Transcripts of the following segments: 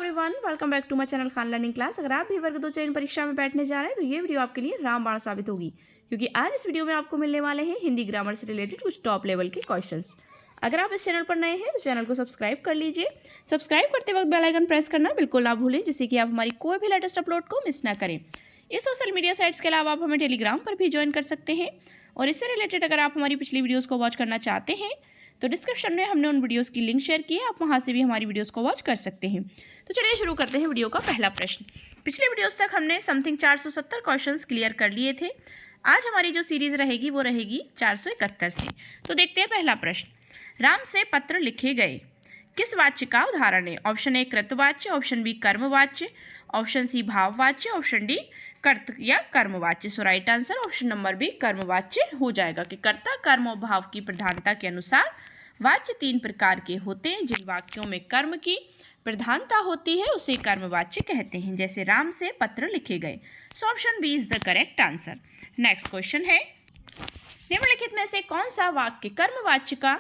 Everyone, welcome back to my channel Khan learning class. अगर आप भी वर्ग 2 चयन परीक्षा में बैठने जा रहे हैं तो ये वीडियो आपके लिए रामबाण साबित होगी, क्योंकि आज इस वीडियो में आपको मिलने वाले हैं हिंदी ग्रामर से रिलेटेड कुछ टॉप लेवल के क्वेश्चंस। अगर आप इस चैनल पर नए हैं तो चैनल को सब्सक्राइब कर लीजिए। सब्सक्राइब करते वक्त बेल आइकन प्रेस करना बिल्कुल ना भूलें, जिससे कि आप हमारी कोई भी लेटेस्ट अपलोड को मिस ना करें। इस सोशल मीडिया साइट्स के अलावा आप हमें टेलीग्राम पर भी ज्वाइन कर सकते हैं। और इससे रिलेटेड अगर आप हमारी पिछली वीडियोज़ को वॉच करना चाहते हैं तो डिस्क्रिप्शन में हमने उन वीडियोस की लिंक शेयर की है, आप वहां से भी हमारी वीडियोस को वॉच कर सकते हैं। तो चलिए शुरू करते हैं वीडियो का पहला प्रश्न। पिछले वीडियोस तक हमने समथिंग 470 क्वेश्चंस क्लियर कर लिए थे। आज हमारी जो सीरीज रहेगी वो रहेगी 471 से। तो देखते हैं पहला प्रश्न। राम से पत्र लिखे गए किस वाच्य का उदाहरण है? ऑप्शन ए कृतवाच्य, ऑप्शन बी कर्मवाच्य, ऑप्शन सी भाववाच्य, ऑप्शन डी कर्त या कर्मवाच्य। So right answer option number B कर्मवाच्य हो जाएगा कि कर्ता कर्म और भाव की प्रधानता के अनुसार वाच्य 3 प्रकार के होते हैं। जिन वाक्यों में कर्म की प्रधानता होती है उसे कर्मवाच्य कहते हैं, जैसे राम से पत्र लिखे गए। So option B is the correct answer. Next question है, निम्नलिखित में से कौन सा वाक्य कर्मवाच्य का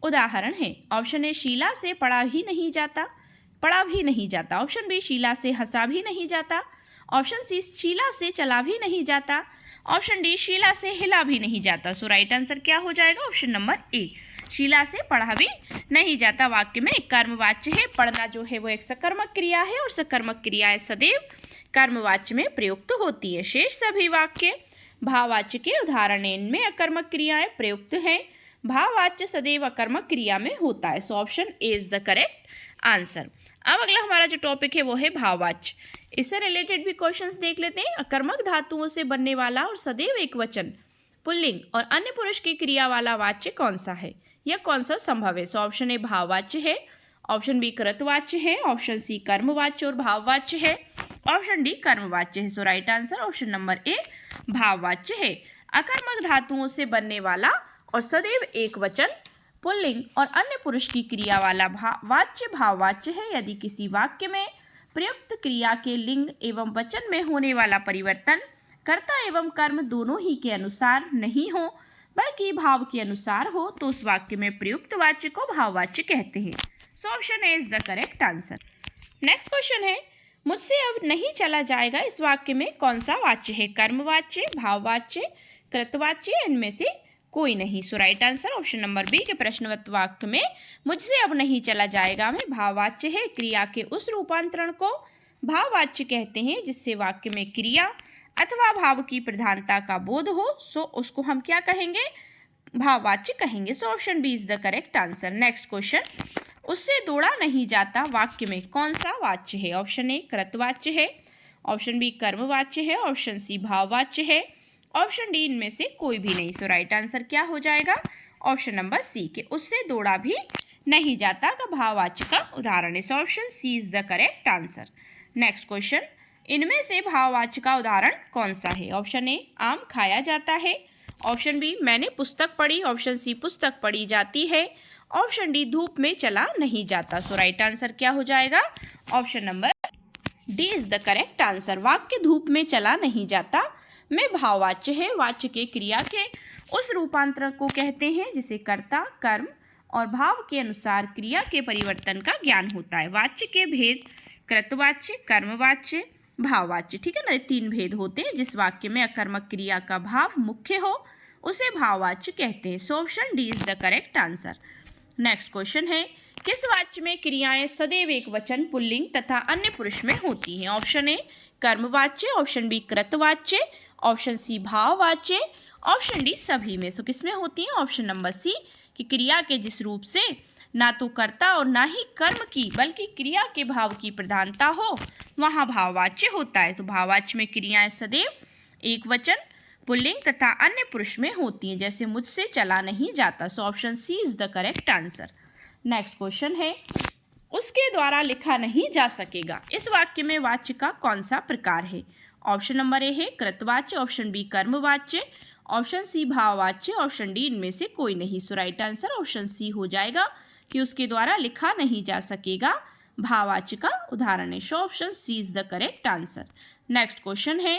उदाहरण है? ऑप्शन ए शीला से पढ़ा भी नहीं जाता, पढ़ा भी नहीं जाता। ऑप्शन बी शीला से हंसा भी नहीं जाता। ऑप्शन सी शीला से चला भी नहीं जाता। ऑप्शन डी शीला से हिला भी नहीं जाता। सो राइट आंसर क्या हो जाएगा? ऑप्शन नंबर ए शीला से पढ़ा भी नहीं जाता वाक्य में कर्मवाच्य है। पढ़ना जो है वो एक सकर्मक क्रिया है और सकर्मक क्रियाएं सदैव कर्मवाच्य में प्रयुक्त होती है। शेष सभी वाक्य भाववाच्य के उदाहरण हैं, इनमें अकर्मक क्रियाएं प्रयुक्त हैं। भाववाच्य सदैव अकर्मक क्रिया में होता है। So option A is the correct answer. अब अगला हमारा जो टॉपिक है वो है भाववाच्य। इससे रिलेटेड भी क्वेश्चंस देख लेते हैं। अकर्मक धातुओं से बनने वाला और सदैव एक वचन पुल्लिंग और अन्य पुरुष की क्रिया वाला वाच्य कौन सा है? यह कौन सा संभव है? सो ऑप्शन ए भाववाच्य है, ऑप्शन बी कृतवाच्य है, ऑप्शन सी कर्मवाच्य और भाववाच्य है, ऑप्शन डी कर्मवाच्य है। So right answer option number A भाववाच्य है। अकर्मक धातुओं से बनने वाला और सदैव एक वचन पुल्लिंग और अन्य पुरुष की क्रिया वाला वाच्य भाववाच्य है। यदि किसी वाक्य में प्रयुक्त क्रिया के लिंग एवं वचन में होने वाला परिवर्तन कर्ता एवं कर्म दोनों ही के अनुसार नहीं हो बल्कि भाव के अनुसार हो तो उस वाक्य में प्रयुक्त वाच्य को भाववाच्य कहते हैं। So option A is the correct answer. Next question है, मुझसे अब नहीं चला जाएगा इस वाक्य में कौन सा वाच्य है? कर्मवाच्य, भाववाच्य, कृतवाच्य, इनमें से कोई नहीं। So right answer option number B के प्रश्नवत वाक्य में मुझसे अब नहीं चला जाएगा में भाववाच्य है। क्रिया के उस रूपांतरण को भाववाच्य कहते हैं जिससे वाक्य में क्रिया अथवा भाव की प्रधानता का बोध हो, सो उसको हम क्या कहेंगे? भाववाच्य कहेंगे। So option B is the correct answer. Next question, उससे दौड़ा नहीं जाता वाक्य में कौन सा वाच्य है? ऑप्शन ए कृतवाच्य है, ऑप्शन बी कर्मवाच्य है, ऑप्शन सी भाववाच्य है, ऑप्शन डी इनमें से कोई भी नहीं। सो राइट आंसर क्या हो जाएगा? ऑप्शन नंबर सी के उससे दौड़ा भी नहीं जाता का भाववाच्य का उदाहरण है। So option C is the correct answer. Next question, इनमें से भाववाच्य का उदाहरण कौन सा है? ऑप्शन ए आम खाया जाता है, ऑप्शन बी मैंने पुस्तक पढ़ी, ऑप्शन सी पुस्तक पढ़ी जाती है, ऑप्शन डी धूप में चला नहीं जाता। सो राइट आंसर क्या हो जाएगा? Option number D is the correct answer. वाक्य धूप में चला नहीं जाता में भाववाच्य है। वाच्य के क्रिया के उस रूपांतरण को कहते हैं जिसे कर्ता कर्म और भाव के अनुसार क्रिया के परिवर्तन का ज्ञान होता है। वाच्य के भेद कृतवाच्य, कर्मवाच्य, भाववाच्य, ठीक है ना, 3 भेद होते हैं। जिस वाक्य में अकर्मक क्रिया का भाव मुख्य हो उसे भाववाच्य कहते हैं। So option D is the correct answer. Next question है, किस वाच्य में क्रियाएं सदैव एक वचन पुल्लिंग तथा अन्य पुरुष में होती हैं? ऑप्शन ए कर्मवाच्य, ऑप्शन बी कृतवाच्य, ऑप्शन सी भाववाच्य, ऑप्शन डी सभी में। सो किसमें होती हैं? ऑप्शन नंबर सी कि क्रिया के जिस रूप से ना तो कर्ता और ना ही कर्म की बल्कि क्रिया के भाव की प्रधानता हो वहाँ भाववाच्य होता है। तो भाववाच्य में क्रियाएं सदैव एक वचन पुल्लिंग तथा अन्य पुरुष में होती हैं, जैसे मुझसे चला नहीं जाता। So option C is the correct answer. Next question है, उसके द्वारा लिखा नहीं जा सकेगा इस वाक्य में वाच्य का कौन सा प्रकार है? ऑप्शन नंबर ए है कृतवाच्य, ऑप्शन बी कर्मवाच्य, ऑप्शन सी भाववाच्य, ऑप्शन डी इनमें से कोई नहीं। So right answer option C हो जाएगा कि उसके द्वारा लिखा नहीं जा सकेगा भाववाच्य का उदाहरण है। So option C is the correct answer. Next question है,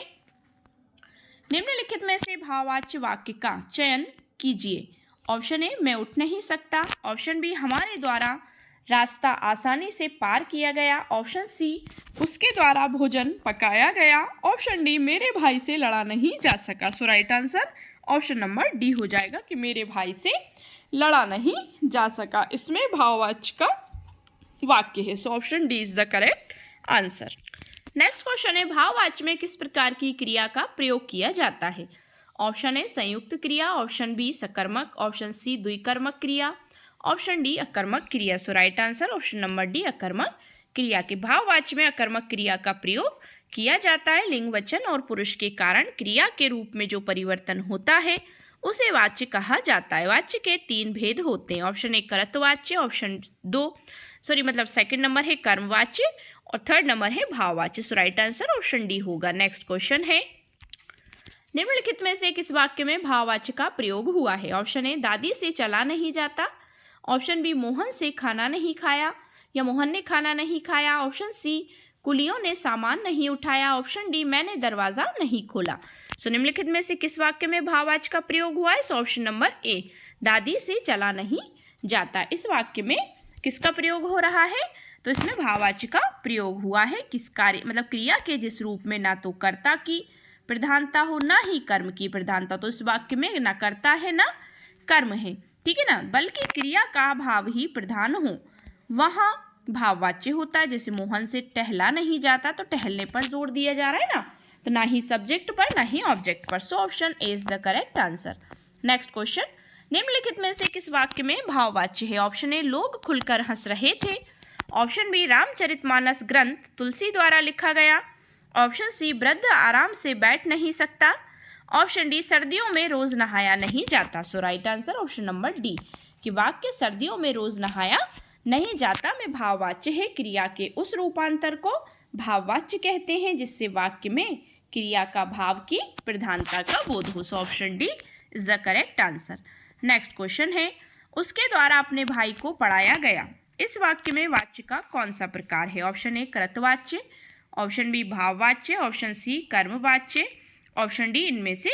निम्नलिखित में से भाववाच्य वाक्य का चयन कीजिए। ऑप्शन ए मैं उठ नहीं सकता, ऑप्शन बी हमारे द्वारा रास्ता आसानी से पार किया गया। ऑप्शन सी, उसके द्वारा भोजन पकाया गया। ऑप्शन डी, मेरे भाई से लड़ा नहीं जा सका। So right answer option number D हो जाएगा कि मेरे भाई से लड़ा नहीं जा सका। इसमें भाववाच्य का वाक्य है। So option D is the correct answer. Next question है, भाववाच्य में किस प्रकार की क्रिया का प्रयोग किया जाता है? ऑप्शन ए संयुक्त क्रिया, ऑप्शन बी सकर्मक, ऑप्शन सी द्विकर्मक क्रिया, ऑप्शन डी अकर्मक क्रिया। So right answer option number D अकर्मक क्रिया। के भाववाच्य में अकर्मक क्रिया का प्रयोग किया जाता है। लिंग, वचन और पुरुष के कारण क्रिया के रूप में जो परिवर्तन होता है उसे वाच्य कहा जाता है। वाच्य के 3 भेद होते हैं। ऑप्शन ए कर्तवाच्य, ऑप्शन सेकंड नंबर है कर्मवाच्य और थर्ड नंबर है भाववाच्य। So right answer option D होगा। नेक्स्ट क्वेश्चन है, निम्नलिखित में से किस वाक्य में भाववाच्य का प्रयोग हुआ है? ऑप्शन ए दादी से चला नहीं जाता, ऑप्शन बी मोहन से खाना नहीं खाया या मोहन ने खाना नहीं खाया, ऑप्शन सी कुलियों ने सामान नहीं उठाया, ऑप्शन डी मैंने दरवाजा नहीं खोला। सो निम्नलिखित में से किस वाक्य में भाववाच्य का प्रयोग हुआ है? सो ऑप्शन नंबर ए, दादी से चला नहीं जाता। इस वाक्य में किसका प्रयोग हो रहा है? तो इसमें भाववाच्य का प्रयोग हुआ है। किस कार्य क्रिया के जिस रूप में ना तो कर्ता की प्रधानता हो ना ही कर्म की प्रधानता। तो इस वाक्य में ना कर्ता है ना कर्म है, ठीक है ना, बल्कि क्रिया का भाव ही प्रधान हो, वहाँ भाववाच्य होता है। जैसे मोहन से टहला नहीं जाता, तो टहलने पर जोर दिया जा रहा है ना, तो ना ही सब्जेक्ट पर ना ही ऑब्जेक्ट पर। So option A is the correct answer. Next question, निम्नलिखित में से किस वाक्य में भाववाच्य है? ऑप्शन ए लोग खुलकर हंस रहे थे, ऑप्शन बी रामचरितमानस ग्रंथ तुलसी द्वारा लिखा गया, ऑप्शन सी वृद्ध आराम से बैठ नहीं सकता, ऑप्शन डी सर्दियों में रोज नहाया नहीं जाता। So right answer option number D कि वाक्य सर्दियों में रोज नहाया नहीं जाता में भाववाच्य है। क्रिया के उस रूपांतर को भाववाच्य कहते हैं जिससे वाक्य में क्रिया का भाव की प्रधानता का बोध हो। So option D is the correct answer. Next question है, उसके द्वारा अपने भाई को पढ़ाया गया। इस वाक्य में वाच्य का कौन सा प्रकार है? ऑप्शन ए कृतवाच्य, ऑप्शन बी भाववाच्य, ऑप्शन सी कर्मवाच्य, ऑप्शन डी इनमें से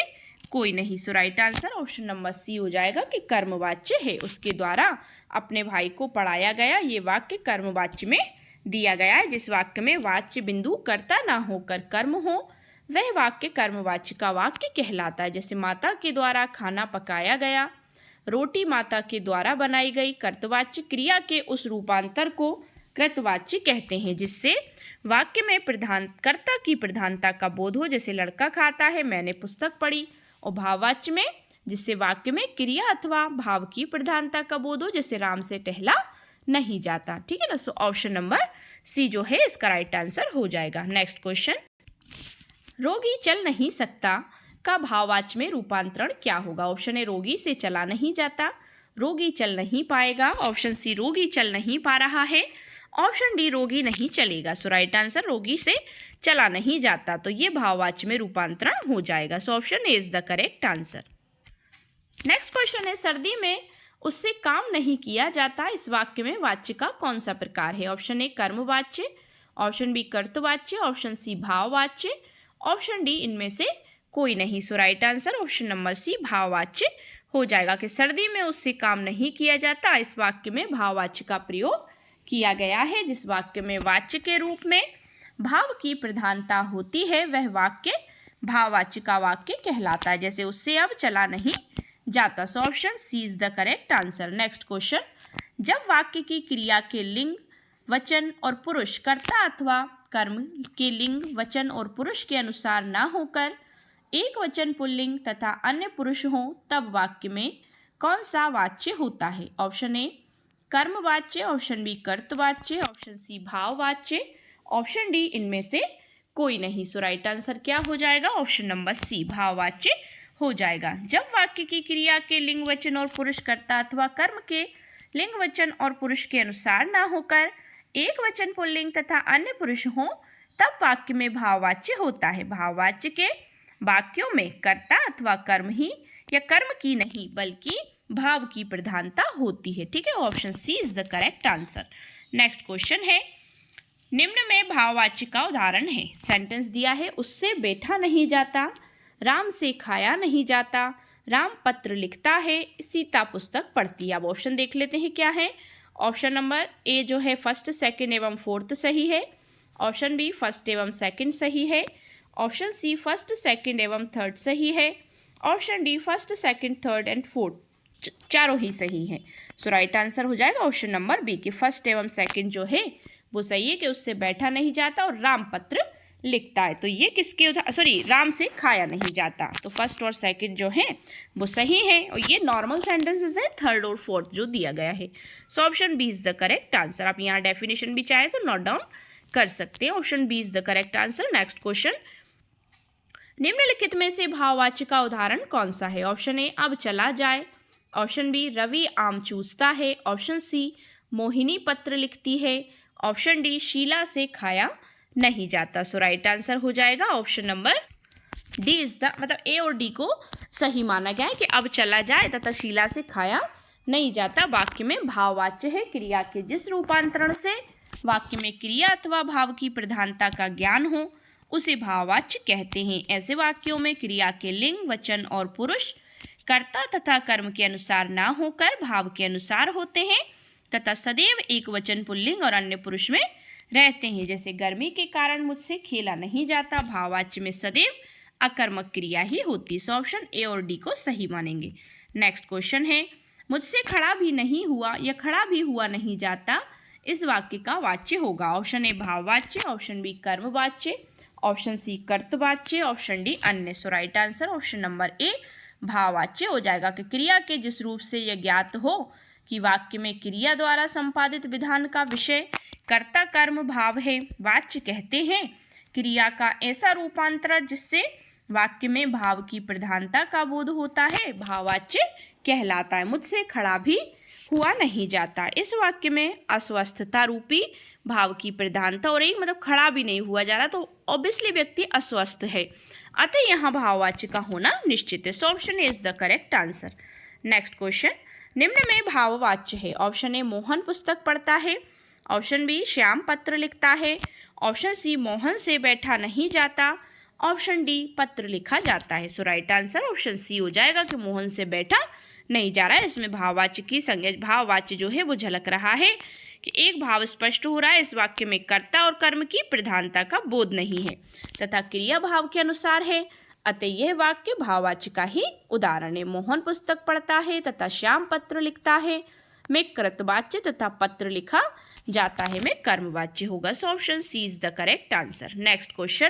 कोई नहीं। So right answer option number C हो जाएगा कि कर्मवाच्य है। उसके द्वारा अपने भाई को पढ़ाया गया, ये वाक्य कर्मवाच्य में दिया गया है। जिस वाक्य में वाच्य बिंदु कर्ता ना होकर कर्म हो वह वाक्य कर्मवाच्य का वाक्य कहलाता है। जैसे माता के द्वारा खाना पकाया गया, रोटी माता के द्वारा बनाई गई। कर्तवाच्य क्रिया के उस रूपांतर को कृतवाच्य कहते हैं जिससे वाक्य में कर्ता की प्रधानता का बोध हो। जैसे लड़का खाता है, मैंने पुस्तक पढ़ी। और भाववाच्य में जिससे वाक्य में क्रिया अथवा भाव की प्रधानता का बोध हो, जैसे राम से टहला नहीं जाता, ठीक है ना। सो ऑप्शन नंबर सी जो है इसका राइट आंसर हो जाएगा। नेक्स्ट क्वेश्चन, रोगी चल नहीं सकता का भाववाच्य में रूपांतरण क्या होगा? ऑप्शन ए रोगी से चला नहीं जाता, रोगी चल नहीं पाएगा, ऑप्शन सी रोगी चल नहीं पा रहा है, ऑप्शन डी रोगी नहीं चलेगा। सो राइट आंसर रोगी से चला नहीं जाता, तो ये भाववाच्य में रूपांतरण हो जाएगा। So option A is the correct answer. Next question है, सर्दी में उससे काम नहीं किया जाता। इस वाक्य में वाच्य का कौन सा प्रकार है? ऑप्शन ए कर्मवाच्य, ऑप्शन बी कर्तवाच्य, ऑप्शन सी भाववाच्य, ऑप्शन डी इनमें से कोई नहीं। So right answer option number C भाववाच्य हो जाएगा कि सर्दी में उससे काम नहीं किया जाता। इस वाक्य में भाववाच्य का प्रयोग किया गया है। जिस वाक्य में वाच्य के रूप में भाव की प्रधानता होती है वह वाक्य भाववाच्य का वाक्य कहलाता है। जैसे उससे अब चला नहीं जाता। So option C is the correct answer. Next question, जब वाक्य की क्रिया के लिंग, वचन और पुरुष कर्ता अथवा कर्म के लिंग, वचन और पुरुष के अनुसार ना होकर एक वचन पुल्लिंग तथा अन्य पुरुष हो तब वाक्य में कौन सा वाच्य होता है? ऑप्शन ए कर्मवाच्य, ऑप्शन बी कर्तवाच्य, ऑप्शन सी भाववाच्य, ऑप्शन डी इनमें से कोई नहीं। सो राइट आंसर क्या हो जाएगा? ऑप्शन नंबर सी भाववाच्य हो जाएगा। जब वाक्य की क्रिया के लिंग, वचन और पुरुष कर्ता अथवा कर्म के लिंग, वचन और पुरुष के अनुसार ना होकर एक वचन पुल्लिंग तथा अन्य पुरुष हो तब वाक्य में भाववाच्य होता है। भाववाच्य के वाक्यों में कर्ता अथवा कर्म ही या कर्म की नहीं बल्कि भाव की प्रधानता होती है, ठीक है। Option C is the correct answer. Next question है, निम्न में भाववाच्य का उदाहरण है। सेंटेंस दिया है, उससे बैठा नहीं जाता, राम से खाया नहीं जाता, राम पत्र लिखता है, सीता पुस्तक पढ़ती है। अब ऑप्शन देख लेते हैं क्या है। ऑप्शन नंबर ए जो है फर्स्ट, सेकंड एवं फोर्थ सही है। ऑप्शन बी फर्स्ट एवं सेकंड सही है। ऑप्शन सी फर्स्ट, सेकंड एवं थर्ड सही है। Option D first, second, third and fourth चारों ही सही हैं। सो राइट आंसर हो जाएगा ऑप्शन नंबर बी कि फर्स्ट एवं सेकंड जो है वो सही है कि उससे बैठा नहीं जाता और रामपत्र लिखता है। तो ये किसके राम से खाया नहीं जाता। तो फर्स्ट और सेकंड जो है वो सही है और ये नॉर्मल सेंटेंसेस है, थर्ड और फोर्थ जो दिया गया है। So option B is the correct answer. आप यहाँ डेफिनेशन भी चाहे तो नोट डाउन कर सकते हैं। Option B is the correct answer. Next question, निम्नलिखित में से भाववाच्य का उदाहरण कौन सा है? ऑप्शन ए अब चला जाए। ऑप्शन बी रवि आम चूसता है। ऑप्शन सी मोहिनी पत्र लिखती है। ऑप्शन डी शीला से खाया नहीं जाता। सो राइट आंसर हो जाएगा option number D is the ए और डी को सही माना गया है कि अब चला जाए तथा शीला से खाया नहीं जाता वाक्य में भाववाच्य है। क्रिया के जिस रूपांतरण से वाक्य में क्रिया अथवा भाव की प्रधानता का ज्ञान हो उसे भाववाच्य कहते हैं। ऐसे वाक्यों में क्रिया के लिंग, वचन और पुरुष कर्ता तथा कर्म के अनुसार ना होकर भाव के अनुसार होते हैं तथा सदैव एक वचन पुल्लिंग और अन्य पुरुष में रहते हैं। जैसे गर्मी के कारण मुझसे खेला नहीं जाता, भाववाच्य में सदैव अकर्मक क्रिया ही होती। सो ऑप्शन ए और डी को सही मानेंगे। नेक्स्ट क्वेश्चन है, मुझसे खड़ा भी नहीं हुआ या खड़ा भी हुआ नहीं जाता इस वाक्य का वाच्य होगा। ऑप्शन ए भाववाच्य, ऑप्शन बी कर्मवाच्य, ऑप्शन सी कर्तवाच्य, ऑप्शन डी अन्य। So right answer option number A भाववाच्य हो जाएगा कि क्रिया के जिस रूप से यह ज्ञात हो कि वाक्य में क्रिया द्वारा संपादित विधान का विषय कर्ता कर्म भाव है, वाच्य कहते हैं। क्रिया का ऐसा रूपांतरण जिससे वाक्य में भाव की प्रधानता का बोध होता है भाववाच्य कहलाता है। मुझसे खड़ा भी हुआ नहीं जाता, इस वाक्य में अस्वस्थता रूपी भाव की प्रधानता और एक खड़ा भी नहीं हुआ जा रहा तो ऑब्वियसली व्यक्ति अस्वस्थ है, अतः यहाँ भाववाच्य का होना निश्चित है। So option A is the correct answer. Next question, निम्न में भाववाच्य है। ऑप्शन ए मोहन पुस्तक पढ़ता है। ऑप्शन बी श्याम पत्र लिखता है। ऑप्शन सी मोहन से बैठा नहीं जाता। ऑप्शन डी पत्र लिखा जाता है। So right answer option C हो जाएगा कि मोहन से बैठा नहीं जा रहा है। इसमें भाववाच्य की संज्ञा भाववाच्य जो है वो झलक रहा है कि एक भाव स्पष्ट हो रहा है, इस वाक्य में कर्ता और कर्म की प्रधानता का बोध नहीं है तथा क्रिया भाव के अनुसार है, अतः यह वाक्य भाववाच्य का ही उदाहरण है। मोहन पुस्तक पढ़ता है तथा श्याम पत्र लिखता है में कृतवाच्य तथा पत्र लिखा जाता है में कर्मवाच्य होगा। So option C is the correct answer. Next question,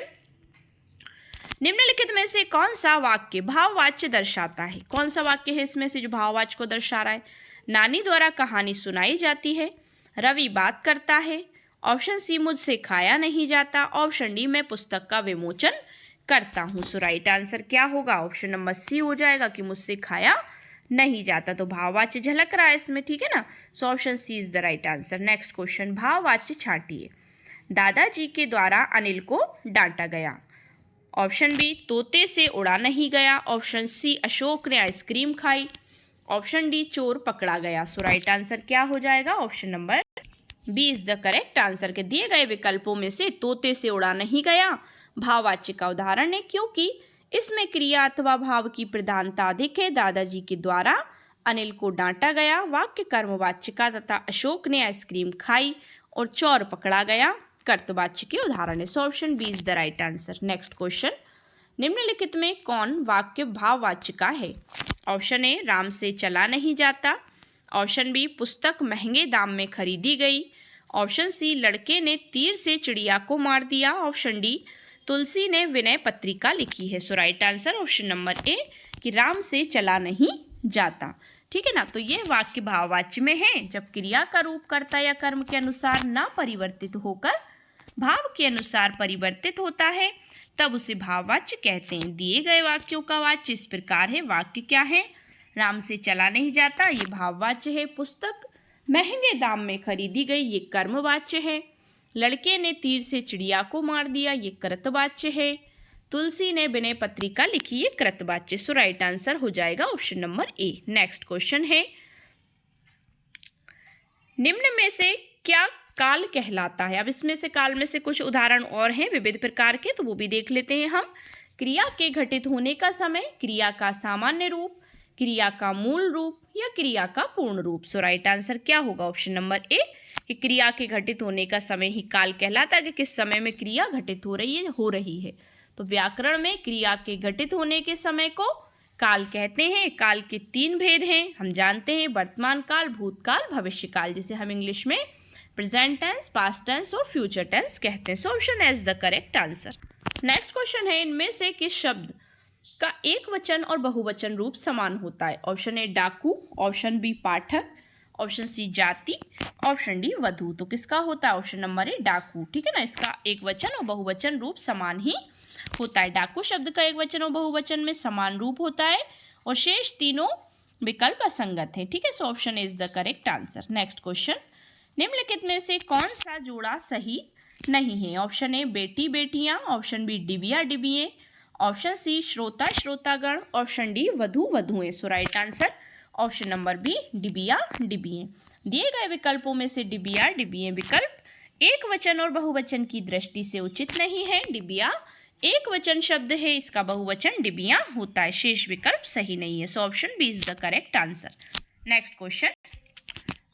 निम्नलिखित में से कौन सा वाक्य भाववाच्य दर्शाता है? कौन सा वाक्य है इसमें से जो भाववाच्य को दर्शा रहा है? नानी द्वारा कहानी सुनाई जाती है। रवि बात करता है। ऑप्शन सी मुझसे खाया नहीं जाता। ऑप्शन डी मैं पुस्तक का विमोचन करता हूँ। सो राइट आंसर क्या होगा? ऑप्शन नंबर सी हो जाएगा कि मुझसे खाया नहीं जाता। तो भाववाच्य झलक रहा है इसमें, ठीक है ना। So option C is the right answer. Next question, भाववाच्य छांटिए। दादाजी के द्वारा अनिल को डांटा गया। ऑप्शन बी तोते से उड़ा नहीं गया। ऑप्शन सी अशोक ने आइसक्रीम खाई। ऑप्शन डी चोर पकड़ा गया। सो राइट आंसर क्या हो जाएगा? Option number B is the correct answer के दिए गए विकल्पों में से तोते से उड़ा नहीं गया भाववाच्य का उदाहरण है क्योंकि इसमें क्रिया अथवा भाव की प्रधानता अधिक है। दादाजी के द्वारा अनिल को डांटा गया वाक्य कर्मवाच्य का तथा अशोक ने आइसक्रीम खाई और चोर पकड़ा गया कर्तवाच्य के उदाहरण है। So option B is the right answer. Next question, निम्नलिखित में कौन वाक्य भाववाच्य का है? ऑप्शन ए राम से चला नहीं जाता। ऑप्शन बी पुस्तक महंगे दाम में खरीदी गई। ऑप्शन सी लड़के ने तीर से चिड़िया को मार दिया। ऑप्शन डी तुलसी ने विनय पत्रिका लिखी है। So right answer option number A कि राम से चला नहीं जाता, ठीक है ना। तो ये वाक्य भाववाच्य में है जब क्रिया का रूप कर्ता या कर्म के अनुसार न परिवर्तित होकर भाव के अनुसार परिवर्तित होता है तब उसे भाववाच्य कहते हैं। दिए गए वाक्यों का वाच्य इस प्रकार है। वाक्य क्या है? राम से चला नहीं जाता, ये भाववाच्य है। पुस्तक महंगे दाम में खरीदी गई, ये कर्मवाच्य है। लड़के ने तीर से चिड़िया को मार दिया, ये कृतवाच्य है। तुलसी ने विनय पत्रिका लिखी, ये कृतवाच्य। सो राइट आंसर हो जाएगा ऑप्शन नंबर ए। नेक्स्ट क्वेश्चन है, निम्न में से क्या काल कहलाता है? अब इसमें से काल में से कुछ उदाहरण और हैं विविध प्रकार के, तो वो भी देख लेते हैं हम। क्रिया के घटित होने का समय, क्रिया का सामान्य रूप, क्रिया का मूल रूप या क्रिया का पूर्ण रूप। सो राइट आंसर क्या होगा? ऑप्शन नंबर ए कि क्रिया के घटित होने का समय ही काल कहलाता है, कि किस समय में क्रिया घटित हो रही है। तो व्याकरण में क्रिया के घटित होने के समय को काल कहते हैं। काल के 3 भेद हैं, हम जानते हैं, वर्तमान काल, भूतकाल, भविष्य काल, जिसे हम इंग्लिश में प्रेजेंट टेंस, पास्ट टेंस और फ्यूचर टेंस कहते हैं। So option is the correct answer. Next question है, इनमें से किस शब्द का एक वचन और बहुवचन रूप समान होता है? ऑप्शन ए डाकू, ऑप्शन बी पाठक, ऑप्शन सी जाति, ऑप्शन डी वधू। तो किसका होता है? ऑप्शन नंबर ए डाकू। ठीक है ना, इसका एक वचन और बहुवचन रूप समान ही होता है। डाकू शब्द का एक वचन और बहुवचन में समान रूप होता है और शेष तीनों विकल्प असंगत हैं। ठीक है, so option is the correct answer. Next question, निम्नलिखित में से कौन सा जोड़ा सही नहीं है? ऑप्शन ए बेटी बेटियां, ऑप्शन बी डिबिया डिबिये, ऑप्शन सी श्रोता श्रोतागण, ऑप्शन डी वधू वधुएं। So right answer option number B डिबिया डिबिये। दिए गए विकल्पों में से डिबिया डिबिये विकल्प एक वचन और बहुवचन की दृष्टि से उचित नहीं है। डिबिया एक वचन शब्द है, इसका बहुवचन डिबिया होता है। शेष विकल्प सही नहीं है। So option B is the correct answer. Next question,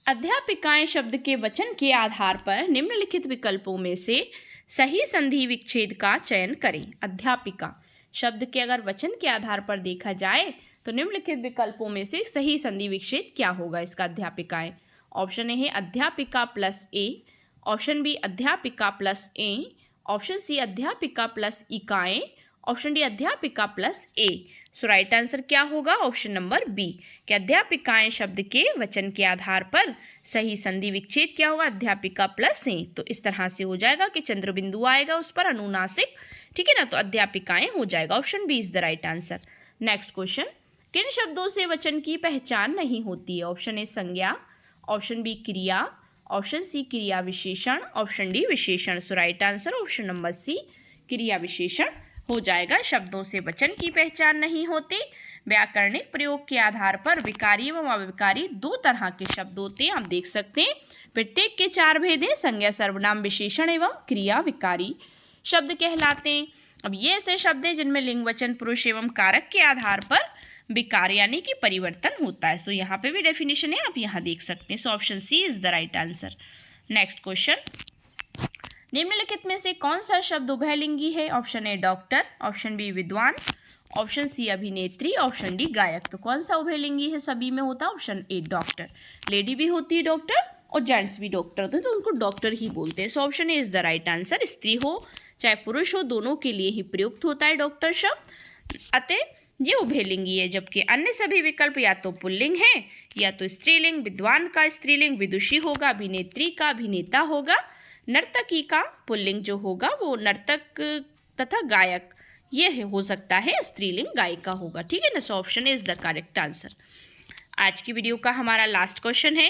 अध्यापिकाएं शब्द के वचन के आधार पर निम्नलिखित विकल्पों में से सही संधि विच्छेद का चयन करें। अध्यापिका शब्द के अगर वचन के आधार पर देखा जाए तो निम्नलिखित विकल्पों में से सही संधि विच्छेद क्या होगा इसका? अध्यापिकाएं, ऑप्शन ए है अध्यापिका प्लस ए, ऑप्शन बी अध्यापिका प्लस ए, ऑप्शन सी अध्यापिका प्लस इकाएं, ऑप्शन डी अध्यापिका प्लस ए। सो राइट आंसर क्या होगा? ऑप्शन नंबर बी कि अध्यापिकाएं शब्द के वचन के आधार पर सही संधि विच्छेद क्या होगा? अध्यापिका प्लस ए। तो इस तरह से हो जाएगा कि चंद्र बिंदु आएगा उस पर अनुनासिक, ठीक है ना, तो अध्यापिकाएं हो जाएगा। Option B is the right answer. Next question, किन शब्दों से वचन की पहचान नहीं होती है? ऑप्शन ए संज्ञा, ऑप्शन बी क्रिया, ऑप्शन सी क्रिया विशेषण, ऑप्शन डी विशेषण। So right answer option number C क्रिया विशेषण हो जाएगा। शब्दों से वचन की पहचान नहीं होती। व्याकरणिक प्रयोग के आधार पर विकारी एवं अविकारी 2 तरह के शब्द होते हैं, आप देख सकते हैं। प्रत्येक के 4 भेद हैं, संज्ञा, सर्वनाम, विशेषण एवं क्रिया विकारी शब्द कहलाते हैं। अब ये ऐसे शब्द हैं जिनमें लिंग, वचन, पुरुष एवं कारक के आधार पर विकार यानी कि परिवर्तन होता है। सो यहाँ पे भी डेफिनेशन है, आप यहाँ देख सकते हैं। So option C is the right answer. Next question, निम्नलिखित में से कौन सा शब्द उभयलिंगी है? Option A doctor, option B विद्वान, ऑप्शन सी अभिनेत्री, ऑप्शन डी गायक। तो कौन सा उभयलिंगी है? सभी में होता है ऑप्शन ए डॉक्टर। लेडी भी होती है डॉक्टर और जेंट्स भी डॉक्टर होते हैं, तो उनको डॉक्टर ही बोलते हैं। So option A is the right answer. स्त्री हो चाहे पुरुष हो, दोनों के लिए ही प्रयुक्त होता है डॉक्टर शब्द, अतः ये उभयलिंगी है। जबकि अन्य सभी विकल्प या तो पुल्लिंग है या तो स्त्रीलिंग। विद्वान का स्त्रीलिंग विदुषी होगा, अभिनेत्री का अभिनेता होगा, नर्तकी का पुल्लिंग जो होगा वो नर्तक तथा गायक ये हो सकता है, स्त्रीलिंग गायिका होगा। ठीक है ना, so option is the correct answer. आज की वीडियो का हमारा लास्ट क्वेश्चन है,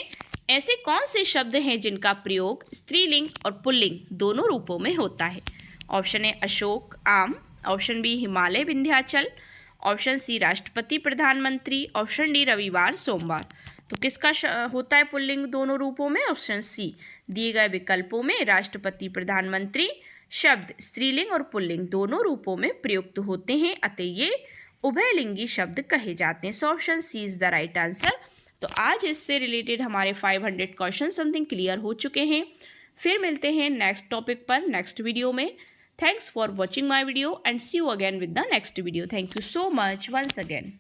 ऐसे कौन से शब्द हैं जिनका प्रयोग स्त्रीलिंग और पुल्लिंग दोनों रूपों में होता है? ऑप्शन ए अशोक, आम, option B Himalaya, Vindhyachal, option C राष्ट्रपति, प्रधानमंत्री, ऑप्शन डी रविवार, सोमवार। तो किसका होता है पुल्लिंग दोनों रूपों में? Option C. दिए गए विकल्पों में राष्ट्रपति, प्रधानमंत्री शब्द स्त्रीलिंग और पुल्लिंग दोनों रूपों में प्रयुक्त होते हैं, अतः ये उभयलिंगी शब्द कहे जाते हैं। So option C is the right answer. तो आज इससे रिलेटेड हमारे 500 क्वेश्चन समथिंग क्लियर हो चुके हैं। फिर मिलते हैं नेक्स्ट टॉपिक पर नेक्स्ट वीडियो में। Thanks for watching my video and see you again with the next video. Thank you so much once again.